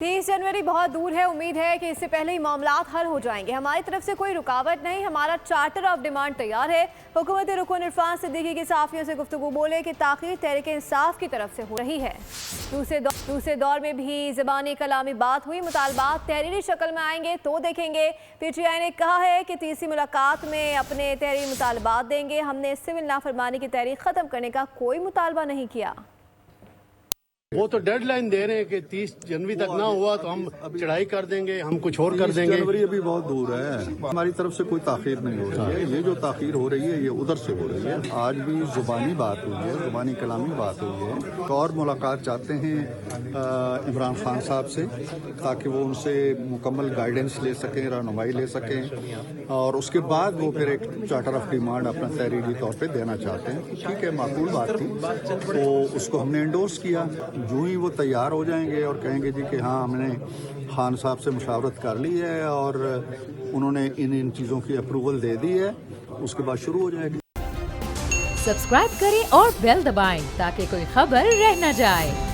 30 जनवरी बहुत दूर है। उम्मीद है कि इससे पहले ही मामलात हल हो जाएंगे। हमारी तरफ से कोई रुकावट नहीं, हमारा चार्टर ऑफ डिमांड तैयार है। हुकूमत रुकन इरफान सिद्दीकी के सहाफ़ियों से गुफ्तगू बोले कि ताख़ीर तहरीक इंसाफ की तरफ से हो रही है। दूसरे दौर में भी ज़बानी कलामी बात हुई, मुतालबात तहरीरी शक्ल में आएंगे तो देखेंगे। PTI ने कहा है कि तीसरी मुलाकात में अपने तहरीरी मुतालबात देंगे। हमने सिविल नाफरमानी की तहरीक ख़त्म करने का कोई मुतालबा नहीं किया। वो तो डेडलाइन दे रहे हैं कि 30 जनवरी तक ना हुआ तो हम चढ़ाई कर देंगे, हम कुछ और कर देंगे। जनवरी अभी बहुत दूर है, हमारी तरफ से कोई ताख़ीर नहीं हो रही है। ये जो ताख़ीर हो रही है ये उधर से हो रही है। आज भी ज़ुबानी बात हुई है, ज़ुबानी कलामी बात हुई है। और मुलाकात चाहते हैं इमरान खान साहब से, ताकि वो उनसे मुकम्मल गाइडेंस ले सकें, रहनुमाई ले सकें, और उसके बाद वो फिर एक चार्टर ऑफ डिमांड अपना तहरीरी तौर पर देना चाहते हैं। ठीक है, माकूल बात थी, तो उसको हमने इंडोर्स किया। जो ही वो तैयार हो जाएंगे और कहेंगे जी कि हाँ हमने खान साहब से मुशावरत कर ली है और उन्होंने इन चीज़ों की अप्रूवल दे दी है, उसके बाद शुरू हो जाएगी। सब्सक्राइब करें और बेल दबाएं ताकि कोई खबर रह न जाए।